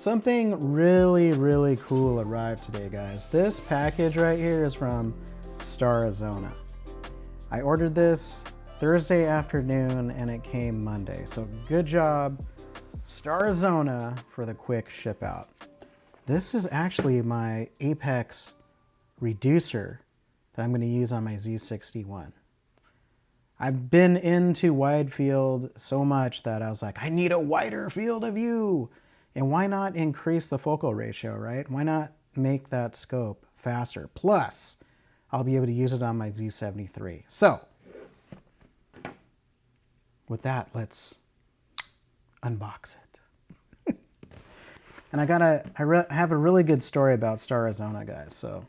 Something really, really cool arrived today, guys. This package right here is from Starizona. I ordered this Thursday afternoon and it came Monday. So good job, Starizona, for the quick ship out. This is actually my Apex reducer that I'm going to use on my Z61. I've been into wide field so much that I was like, I need a wider field of view. And why not increase the focal ratio, right? Why not make that scope faster? Plus, I'll be able to use it on my Z73. So, with that, let's unbox it. And I have a really good story about Starizona, guys. So,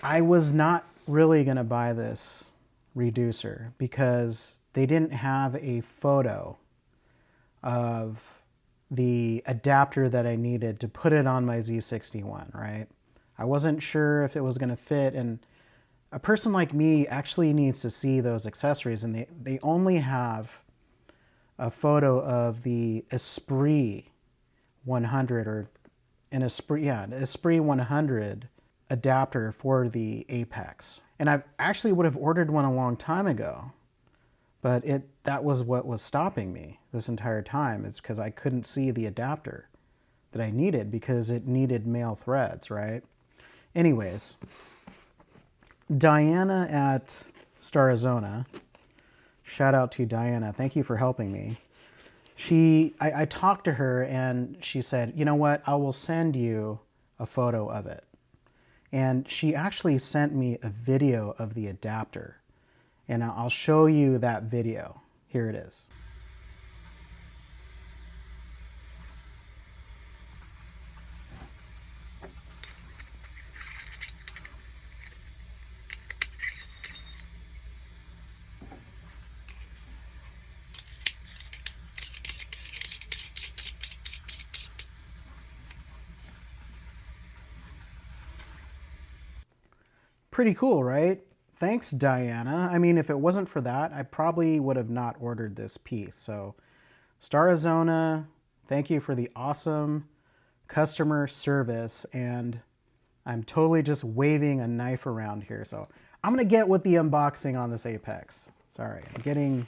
I was not really gonna buy this reducer because they didn't have a photo of the adapter that I needed to put it on my Z61, right? I wasn't sure if it was going to fit, and a person like me actually needs to see those accessories, and they only have a photo of the Esprit 100 or an Esprit, yeah, an Esprit 100 adapter for the Apex. And I actually would have ordered one a long time ago, but that was what was stopping me this entire time. It's because I couldn't see the adapter that I needed because it needed male threads, right? Anyways, Diana at Starizona, shout out to Diana, thank you for helping me. I talked to her and she said, you know what, I will send you a photo of it. And she actually sent me a video of the adapter. And I'll show you that video. Here it is. Pretty cool, right? Thanks, Diana. I mean, if it wasn't for that, I probably would have not ordered this piece. So, Starizona, thank you for the awesome customer service. And I'm totally just waving a knife around here. So, I'm going to get with the unboxing on this Apex. Sorry, I'm getting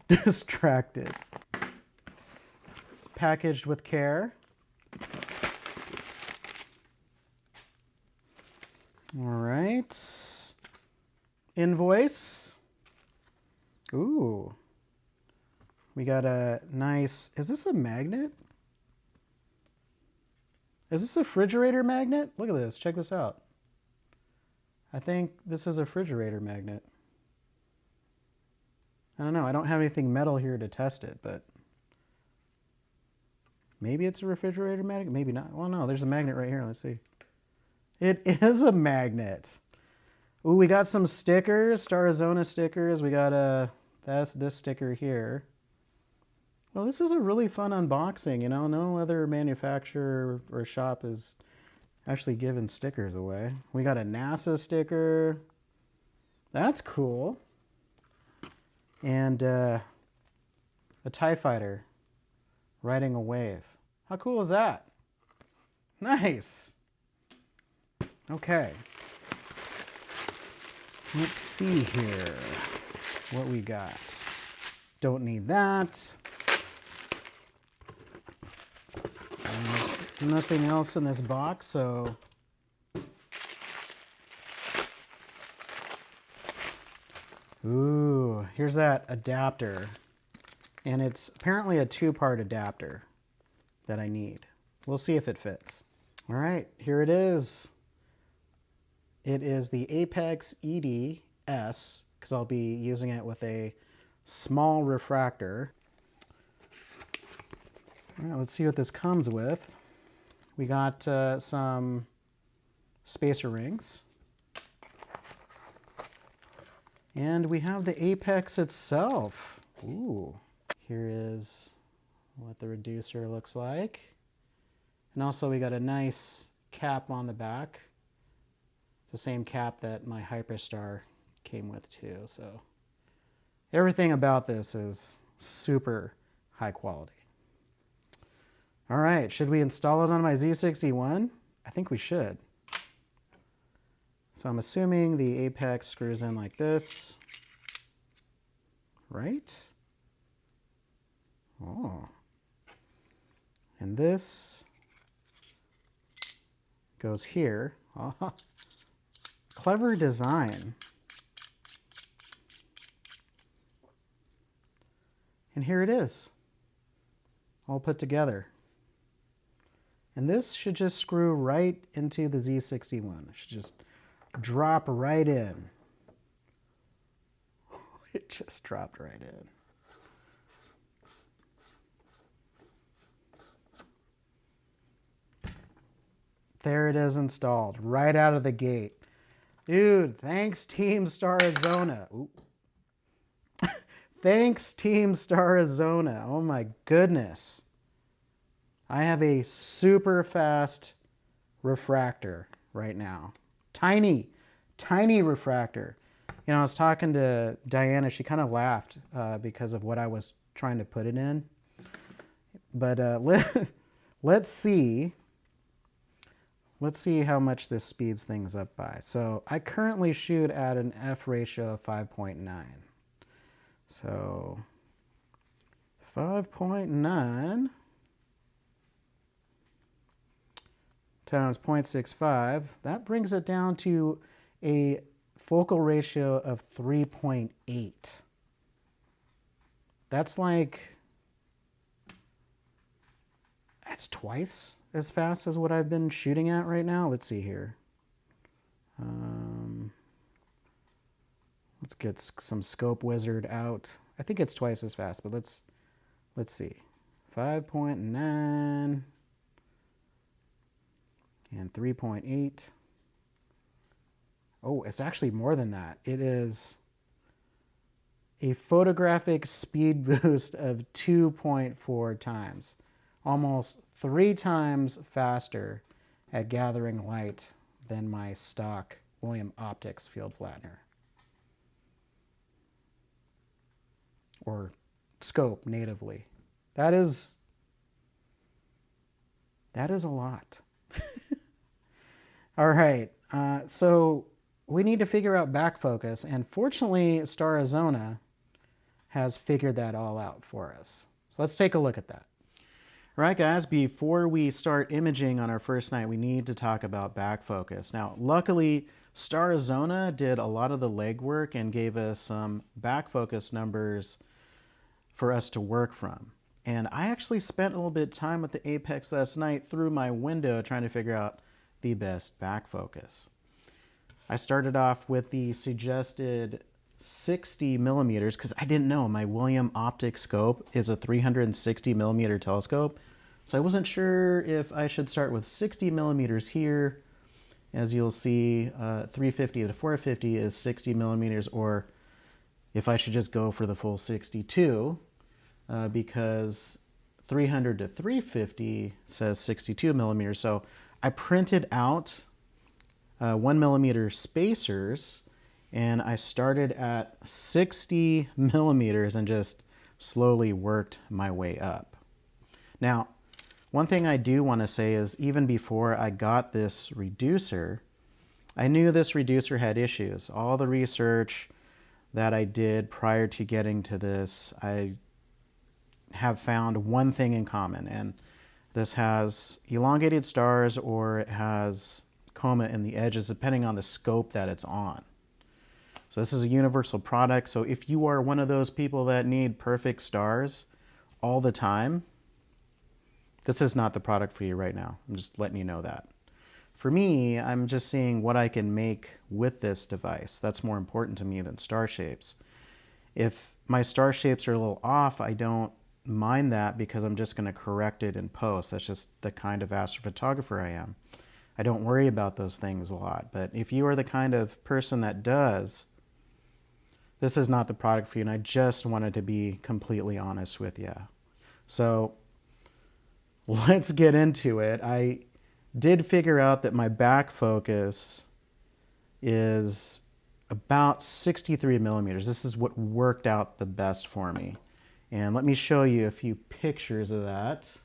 distracted. Packaged with care. All right. Invoice. Ooh. We got a nice, is this a magnet? Is this a refrigerator magnet? Look at this, check this out. I think this is a refrigerator magnet. I don't know, I don't have anything metal here to test it, but maybe it's a refrigerator magnet, maybe not. Well, no, there's a magnet right here, let's see. It is a magnet. Ooh, we got some stickers, Starizona stickers. We got this sticker here. Well, this is a really fun unboxing, you know. No other manufacturer or shop is actually giving stickers away. We got a NASA sticker. That's cool. And a TIE fighter riding a wave. How cool is that? Nice. Okay. Let's see here what we got. Don't need that. Nothing else in this box, so ooh, here's that adapter. And it's apparently a two-part adapter that I need. We'll see if it fits. All right, here it is. It is the Apex ED-S, because I'll be using it with a small refractor. All right, let's see what this comes with. We got some spacer rings. And we have the Apex itself. Ooh, here is what the reducer looks like. And also we got a nice cap on the back. It's the same cap that my Hyperstar came with too. So everything about this is super high quality. All right, should we install it on my Z61? I think we should. So I'm assuming the Apex screws in like this, right? Oh. And this goes here. Oh. Clever design. And here it is, all put together. And this should just screw right into the Z61. It should just drop right in. It just dropped right in. There it is installed, right out of the gate. Dude, thanks Team Starizona. Ooh. Thanks Team Starizona. Oh my goodness. I have a super fast refractor right now. Tiny, tiny refractor. You know, I was talking to Diana. She kind of laughed because of what I was trying to put it in. But let's see. Let's see how much this speeds things up by. So I currently shoot at an f ratio of 5.9. So 5.9 times 0.65, that brings it down to a focal ratio of 3.8. That's like, that's twice as fast as what I've been shooting at right now. Let's see here. Let's get some Scope Wizard out. I think it's twice as fast, but let's see. 5.9 and 3.8. Oh, it's actually more than that. It is a photographic speed boost of 2.4 times. Almost 3 times faster at gathering light than my stock William Optics field flattener. Or scope natively. That is a lot. All right, so we need to figure out backfocus, and fortunately Starizona has figured that all out for us. So let's take a look at that. All right, guys, before we start imaging on our first night, we need to talk about backfocus. Now, luckily, Starizona did a lot of the legwork and gave us some backfocus numbers for us to work from. And I actually spent a little bit of time with the Apex last night through my window trying to figure out the best backfocus. I started off with the suggested 60 millimeters because I didn't know my William Optics scope is a 360 millimeter telescope. So I wasn't sure if I should start with 60 millimeters here. As you'll see, 350 to 450 is 60 millimeters, or if I should just go for the full 62, because 300 to 350 says 62 millimeters. So I printed out 1 millimeter spacers, and I started at 60 millimeters and just slowly worked my way up. Now, one thing I do want to say is even before I got this reducer, I knew this reducer had issues. All the research that I did prior to getting to this, I have found one thing in common, and this has elongated stars or it has coma in the edges depending on the scope that it's on. So this is a universal product, so if you are one of those people that need perfect stars all the time, this is not the product for you right now. I'm just letting you know that. For me, I'm just seeing what I can make with this device. That's more important to me than star shapes. If my star shapes are a little off, I don't mind that because I'm just going to correct it in post. That's just the kind of astrophotographer I am. I don't worry about those things a lot. But if you are the kind of person that does, this is not the product for you. And I just wanted to be completely honest with you. So let's get into it. I did figure out that my back focus is about 63 millimeters. This is what worked out the best for me. And let me show you a few pictures of that.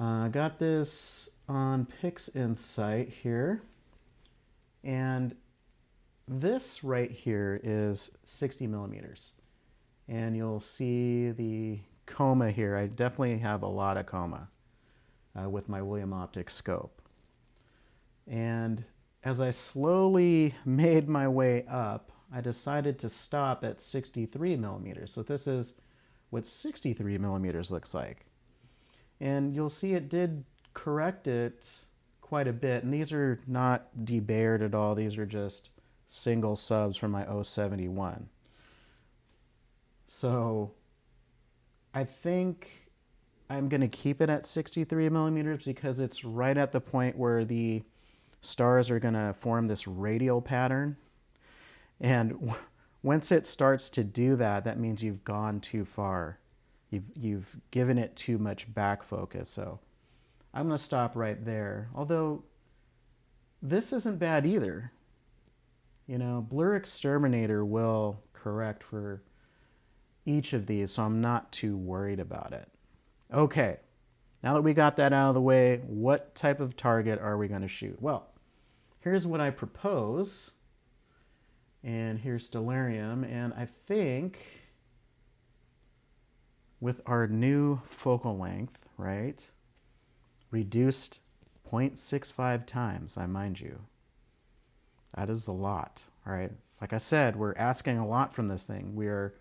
I got this on PixInsight here, and this right here is 60 millimeters. And you'll see the coma here. I definitely have a lot of coma with my William Optics scope. And as I slowly made my way up, I decided to stop at 63 millimeters. So this is what 63 millimeters looks like. And you'll see it did correct it quite a bit. And these are not debayered at all. These are just single subs from my 071. So I think I'm going to keep it at 63 millimeters because it's right at the point where the stars are going to form this radial pattern. And once it starts to do that, that means you've gone too far. You've given it too much back focus. So I'm going to stop right there. Although this isn't bad either. You know, Blur Exterminator will correct for each of these, so I'm not too worried about it. Okay, now that we got that out of the way, what type of target are we going to shoot? Well, here's what I propose. And here's Stellarium. And I think with our new focal length, right, reduced 0.65 times, I mind you. That is a lot, all right? Like I said, we're asking a lot from this thing. We are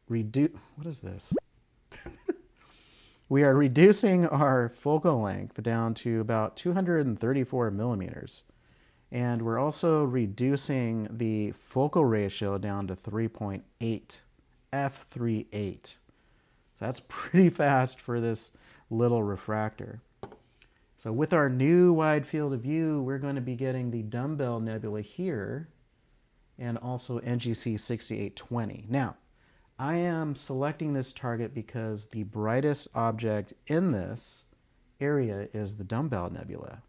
what is this? We are reducing our focal length down to about 234 millimeters. And we're also reducing the focal ratio down to 3.8, f3.8. So that's pretty fast for this little refractor. So with our new wide field of view, we're going to be getting the Dumbbell Nebula here and also NGC 6820. Now, I am selecting this target because the brightest object in this area is the Dumbbell Nebula.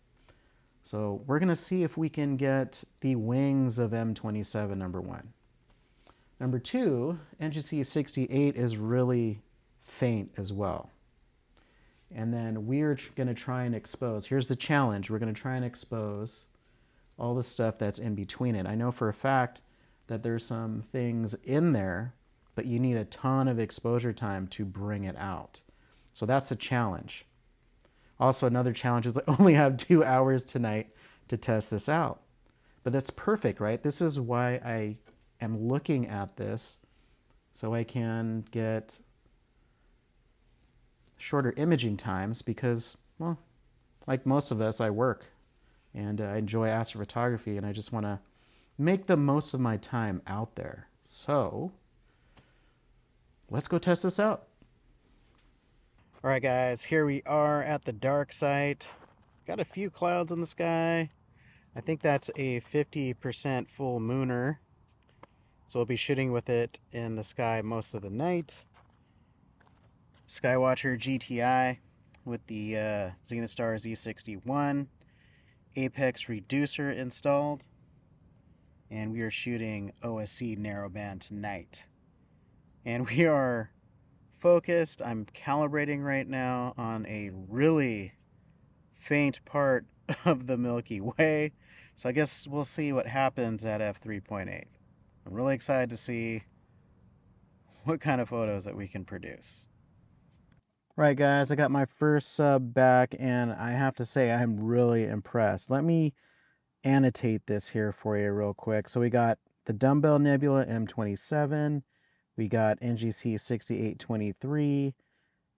So we're going to see if we can get the wings of M27, number one. Number two, NGC 68 is really faint as well. And then we're going to try and expose. Here's the challenge. We're going to try and expose all the stuff that's in between it. I know for a fact that there's some things in there, but you need a ton of exposure time to bring it out. So that's the challenge. Also, another challenge is I only have 2 hours tonight to test this out. But that's perfect, right? This is why I am looking at this, so I can get shorter imaging times because, well, like most of us, I work and I enjoy astrophotography and I just want to make the most of my time out there. So let's go test this out. All right, guys, here we are at the dark site. Got a few clouds in the sky. I think that's a 50% full mooner. So we'll be shooting with it in the sky most of the night. Skywatcher GTI with the ZenithStar Z61. Apex reducer installed. And we are shooting OSC narrowband tonight. And we are focused. I'm calibrating right now on a really faint part of the Milky Way. So I guess we'll see what happens at f3.8. I'm really excited to see what kind of photos that we can produce. Right, guys, I got my first sub back and I have to say I'm really impressed. Let me annotate this here for you real quick. So we got the Dumbbell Nebula M27, we got NGC 6823,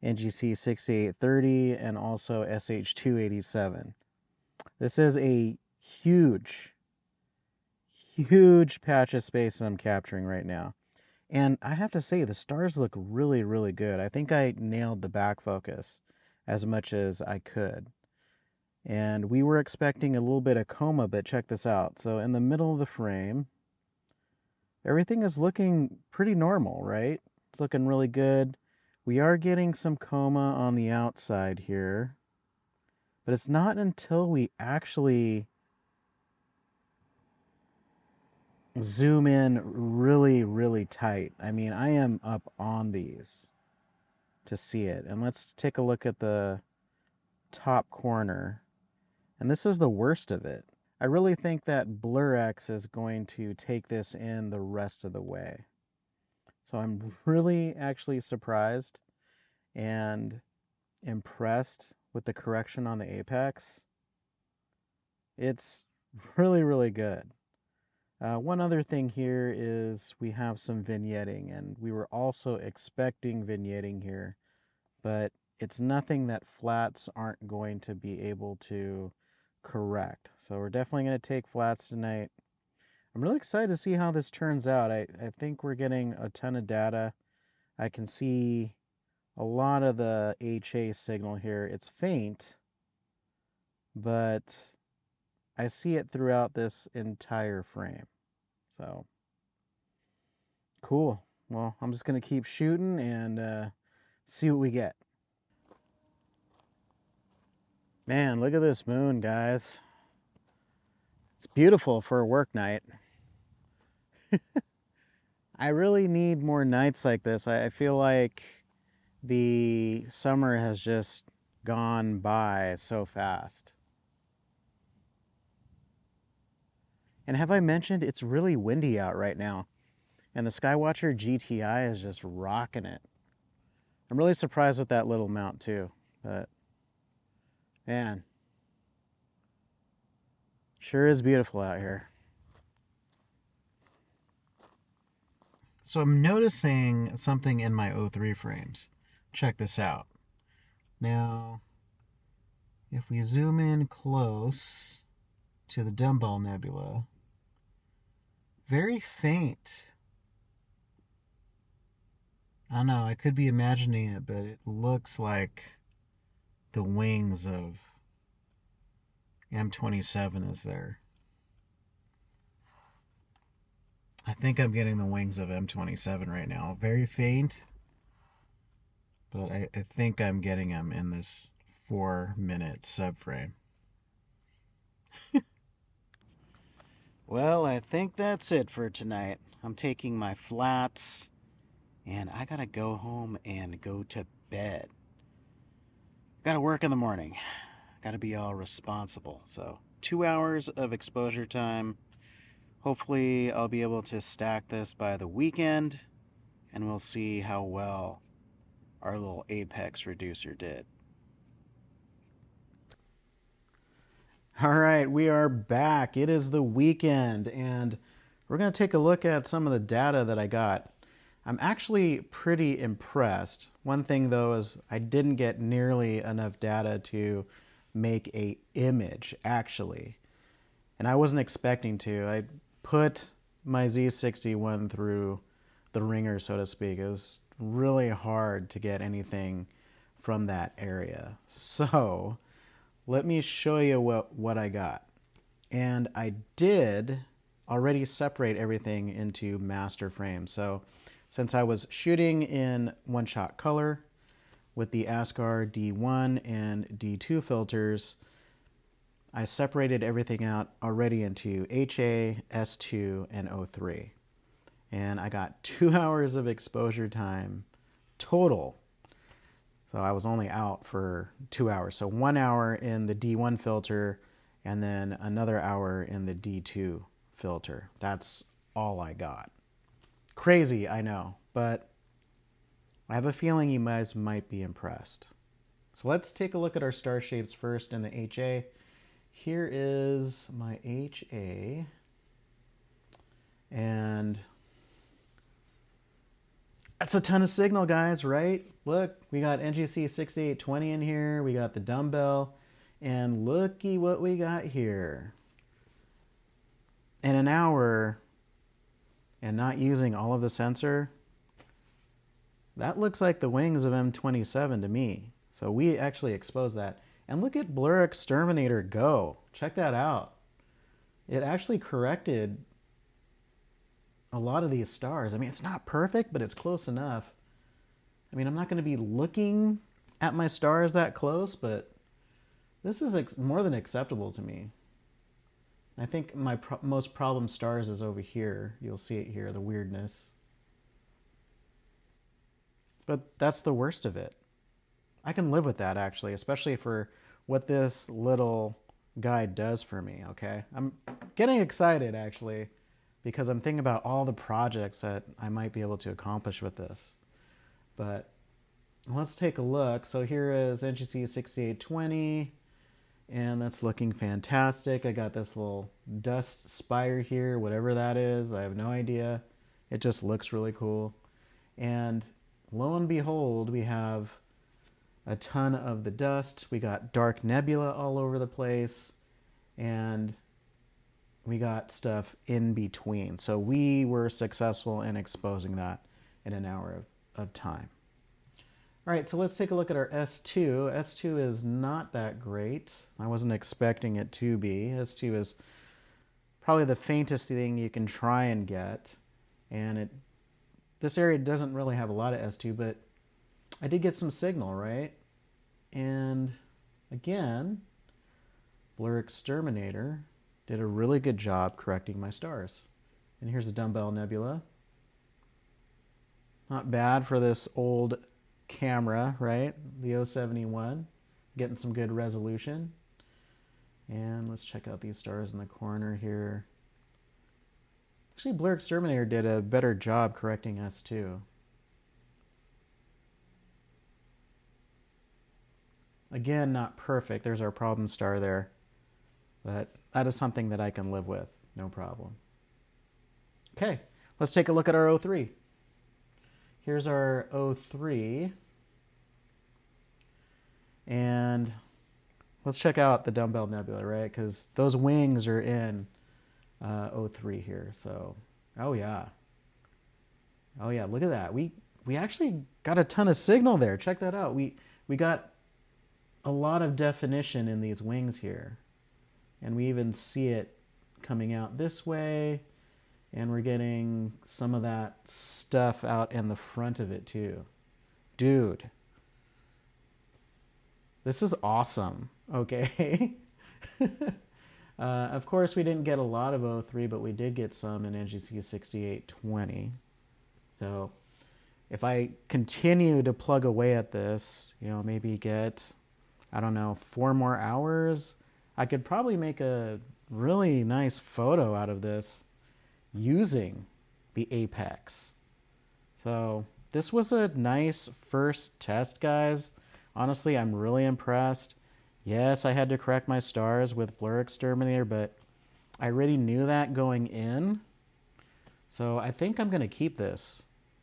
NGC 6830, and also SH287. This is a huge patch of space that I'm capturing right now. And I have to say, the stars look really, really good. I think I nailed the back focus as much as I could. And we were expecting a little bit of coma, but check this out. So in the middle of the frame, everything is looking pretty normal, right? It's looking really good. We are getting some coma on the outside here, but it's not until we actually zoom in really, really tight. I mean, I am up on these to see it. And let's take a look at the top corner, and this is the worst of it. I really think that BlurX is going to take this in the rest of the way. So I'm really actually surprised and impressed with the correction on the Apex. It's really, really good. One other thing here is we have some vignetting, and we were also expecting vignetting here, but it's nothing that flats aren't going to be able to correct. So we're definitely going to take flats tonight. I'm really excited to see how this turns out. I think we're getting a ton of data. I can see a lot of the HA signal here. It's faint, but I see it throughout this entire frame. So, cool. Well, I'm just going to keep shooting and see what we get. Man, look at this moon, guys. It's beautiful for a work night. I really need more nights like this. I feel like the summer has just gone by so fast. And have I mentioned it's really windy out right now? And the Skywatcher GTI is just rocking it. I'm really surprised with that little mount too. But man, sure is beautiful out here. So I'm noticing something in my O3 frames. Check this out. Now, if we zoom in close to the Dumbbell Nebula, very faint. I don't know, I could be imagining it, but it looks like the wings of M27 is there. I think I'm getting the wings of M27 right now. Very faint, but I think I'm getting them in this 4-minute subframe. Well, I think that's it for tonight. I'm taking my flats, and I gotta go home and go to bed. Gotta work in the morning. Gotta be all responsible. So, 2 hours of exposure time. Hopefully, I'll be able to stack this by the weekend, and we'll see how well our little Apex reducer did. All right, we are back. It is the weekend, and we're going to take a look at some of the data that I got. I'm actually pretty impressed. One thing, though, is I didn't get nearly enough data to make a image, actually. And I wasn't expecting to. I put my Z61 through the ringer, so to speak. It was really hard to get anything from that area. So let me show you what I got. And I did already separate everything into master frames. So since I was shooting in one-shot color with the Askar D1 and D2 filters, I separated everything out already into HA, S2, and O3. And I got 2 hours of exposure time total. So I was only out for 2 hours. So 1 hour in the D1 filter and then another hour in the D2 filter. That's all I got. Crazy, I know, but I have a feeling you guys might be impressed. So let's take a look at our star shapes first in the HA. Here is my HA, and that's a ton of signal, guys, right? Look, we got NGC 6820 in here, we got the dumbbell, and looky what we got here. In an hour, and not using all of the sensor, that looks like the wings of M27 to me. So we actually exposed that. And look at Blur Exterminator go. Check that out. It actually corrected a lot of these stars. I mean, it's not perfect, but it's close enough. I mean, I'm not going to be looking at my stars that close, but this is more than acceptable to me. I think my most problem stars is over here. You'll see it here, the weirdness. But that's the worst of it. I can live with that, actually, especially for what this little guide does for me, okay? I'm getting excited actually because I'm thinking about all the projects that I might be able to accomplish with this. But let's take a look. So here is NGC 6820, and that's looking fantastic. I got this little dust spire here, whatever that is. I have no idea. It just looks really cool. And lo and behold, we have a ton of the dust. We got dark nebula all over the place, and we got stuff in between. So we were successful in exposing that in an hour of time. All right, so let's take a look at our S2. S2 is not that great. I wasn't expecting it to be. S2 is probably the faintest thing you can try and get. And this area doesn't really have a lot of S2, but I did get some signal, right? And again, Blur Exterminator did a really good job correcting my stars. And here's a Dumbbell Nebula. Not bad for this old camera, right? The 071, getting some good resolution. And let's check out these stars in the corner here. Actually, Blur Exterminator did a better job correcting S2. Again, not perfect. There's our problem star there. But that is something that I can live with, no problem. Okay, let's take a look at our 03. Here's our 03. And let's check out the Dumbbell Nebula, right? Because those wings are in 03 here. So, oh yeah. Oh yeah, look at that. We actually got a ton of signal there. Check that out. We got a lot of definition in these wings here. And we even see it coming out this way. And we're getting some of that stuff out in the front of it too. Dude. This is awesome. Okay. Of course, we didn't get a lot of 03, but we did get some in NGC 6820. So if I continue to plug away at this, you know, maybe get, I don't know, 4 more hours, I could probably make a really nice photo out of this using the Apex. So this was a nice first test, guys. Honestly, I'm really impressed. Yes, I had to correct my stars with Blur Exterminator, but I already knew that going in. So I think I'm going to keep this.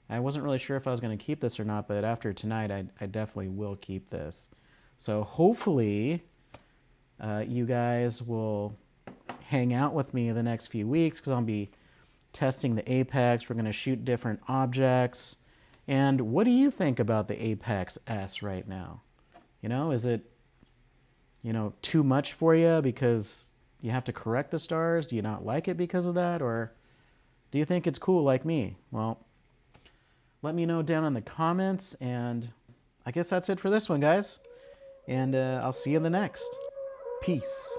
I wasn't really sure if I was going to keep this or not, but after tonight, I definitely will keep this. So hopefully you guys will hang out with me the next few weeks because I'll be testing the Apex. We're going to shoot different objects. And what do you think about the Apex S right now? You know, is it, you know, too much for you because you have to correct the stars? Do you not like it because of that? Or do you think it's cool like me? Well, let me know down in the comments. And I guess that's it for this one, guys. And I'll see you in the next. Peace.